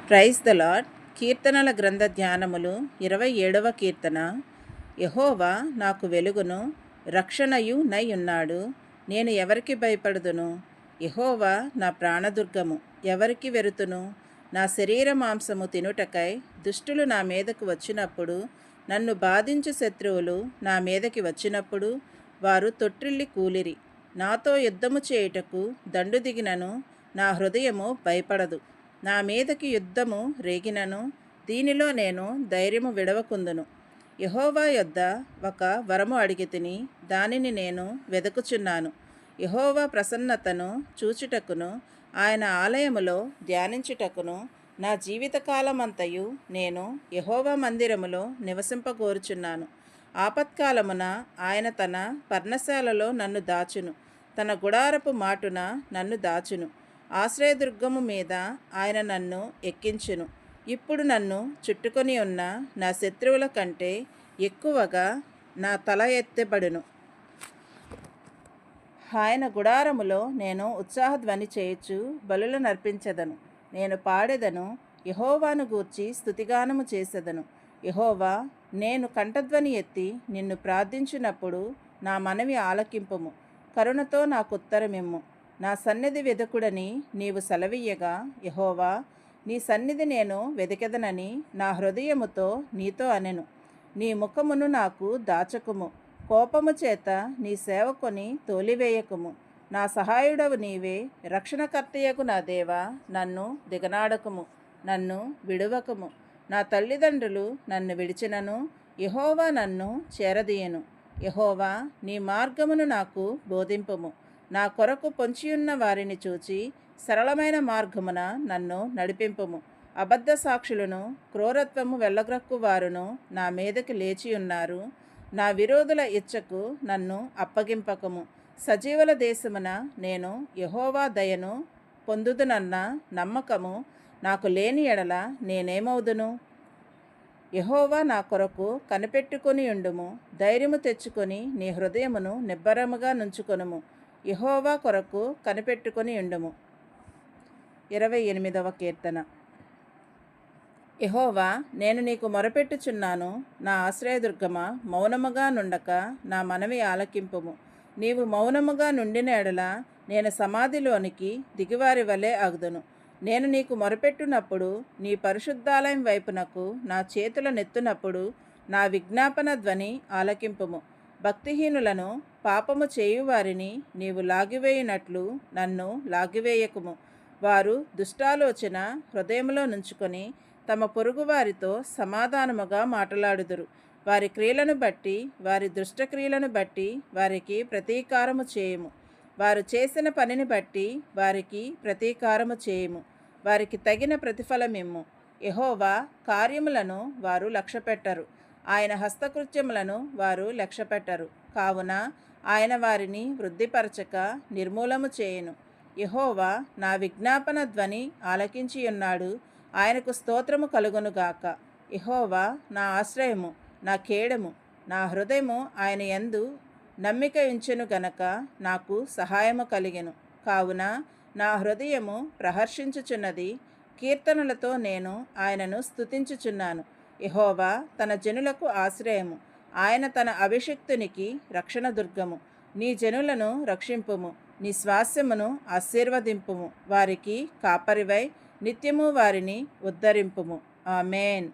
Praise the lord. కీర్తనల గ్రంథ ధ్యానములు 27వ కీర్తన. యెహోవా నాకు వెలుగును రక్షణయు నై ఉన్నాడు, నేను ఎవరికి భయపడుదును? యెహోవా నా ప్రాణదుర్గము, ఎవరికి వెరుతును? నా శరీర మాంసము తినుటకై దుష్టులు నా మీదకు వచ్చినప్పుడు, నన్ను బాధించు శత్రువులు నా మీదకి వచ్చినప్పుడు, వారు తొట్టిల్లి కూలిరి. నాతో యుద్ధము చేయుటకు దండు దిగినను నా హృదయము భయపడదు. నా మీదకి యుద్ధము రేగినను దీనిలో నేను ధైర్యము విడవకుందును. యెహోవా యొద్ద ఒక వరము అడిగితిని, దానిని నేను వెదకుచున్నాను. యెహోవా ప్రసన్నతను చూచుటకును ఆయన ఆలయములో ధ్యానించుటకును నా జీవితకాలమంతయు నేను యెహోవా మందిరములో నివసింపగోరుచున్నాను. ఆపత్కాలమున ఆయన తన పర్ణశాలలో నన్ను దాచును, తన గుడారపు మాటున నన్ను దాచును. ఆశ్రయదుర్గము మీద ఆయన నన్ను ఎక్కించును. ఇప్పుడు నన్ను చుట్టుకొని ఉన్న నా శత్రువుల కంటే ఎక్కువగా నా తల ఎత్తబడును. ఆయన గుడారములో నేను ఉత్సాహధ్వని చేయుచు బలులు నర్పించెదను. నేను పాడెదను, యెహోవాను గూర్చి స్తుతిగానము చేసెదను. యెహోవా, నేను కంఠధ్వని ఎత్తి నిన్ను ప్రార్థించినప్పుడు నా మనవి ఆలకింపుము. కరుణతో నాకుత్తరమిమ్ము. నా సన్నిధి వెదకుడని నీవు సెలవీయగా, యెహోవా, నీ సన్నిధి నేను వెదకెదనని నా హృదయముతో నీతో అనెను. నీ ముఖమును నాకు దాచకుము, కోపము చేత నీ సేవకుని తోలివేయకుము. నా సహాయుడవు నీవే, రక్షణకర్తయకు నా దేవా, నన్ను దిగనాడకుము, నన్ను విడువకుము. నా తల్లిదండ్రులు నన్ను విడిచినను యెహోవా నన్ను చేరదీయను. యెహోవా, నీ మార్గమును నాకు బోధింపుము. నా కొరకు పొంచియున్న వారిని చూచి సరళమైన మార్గమున నన్ను నడిపింపుము. అబద్ధ సాక్షులను క్రూరత్వము వెళ్ళగ్రక్కు వారును నా మీదకి లేచియున్నారు. నా విరోధుల ఇచ్చకు నన్ను అప్పగింపకము. సజీవుల దేశమున నేను యెహోవా దయను పొందుదునన్న నమ్మకము నాకు లేని ఎడల నేనేమవుదును? యెహోవా నా కొరకు కనిపెట్టుకొని ఉండుము. ధైర్యము తెచ్చుకొని నీ హృదయమును నిబ్బరముగా నుంచుకొనుము. యెహోవా కొరకు కనిపెట్టుకొని ఉండుము. 28వ కీర్తన. యెహోవా, నేను నీకు మొరపెట్టుచున్నాను. నా ఆశ్రయదుర్గమా, మౌనముగా నుండక నా మనవి ఆలకింపుము. నీవు మౌనముగా నుండిన ఎడల నేను సమాధిలోనికి దిగివారి వలె అగుదును. నేను నీకు మొరపెట్టునప్పుడు, నీ పరిశుద్ధాలయం వైపునకు నా చేతుల నెత్తునప్పుడు నా విజ్ఞాపన ధ్వని ఆలకింపుము. భక్తిహీనులను, పాపము చేయువారిని నీవు లాగివేయునట్లు నన్ను లాగివేయకుము. వారు దుష్టాలోచన హృదయంలో నుంచుకొని తమ పొరుగువారితో సమాధానముగా మాట్లాడుదురు. వారి క్రియలను బట్టి, వారి దుష్టక్రియలను బట్టి వారికి ప్రతీకారము చేయుము. వారు చేసిన పనిని బట్టి వారికి ప్రతీకారము చేయుము. వారికి తగిన ప్రతిఫలమిమ్ము. యెహోవా కార్యములను వారు లక్ష్యపెట్టరు, ఆయన హస్తకృత్యములను వారు లక్ష్యపెట్టరు. కావున ఆయన వారిని వృద్ధిపరచక నిర్మూలము చేయును. యెహోవా నా విజ్ఞాపన ధ్వని ఆలకించియున్నాడు. ఆయనకు స్తోత్రము కలుగునుగాక. యెహోవా నా ఆశ్రయము, నా కేడము. నా హృదయము ఆయన యందు నమ్మిక ఉంచెను గనక నాకు సహాయము కలిగెను. కావున నా హృదయము ప్రహర్షించుచున్నది. కీర్తనలతో నేను ఆయనను స్తుతించుచున్నాను. యెహోవా తన జనులకు ఆశ్రయము, ఆయన తన అభిషిక్తునికి రక్షణ దుర్గము. నీ జనులను రక్షింపుము, నీ స్వాస్యమును ఆశీర్వదింపుము. వారికి కాపరివై నిత్యము వారిని ఉద్ధరింపుము. ఆమేన్.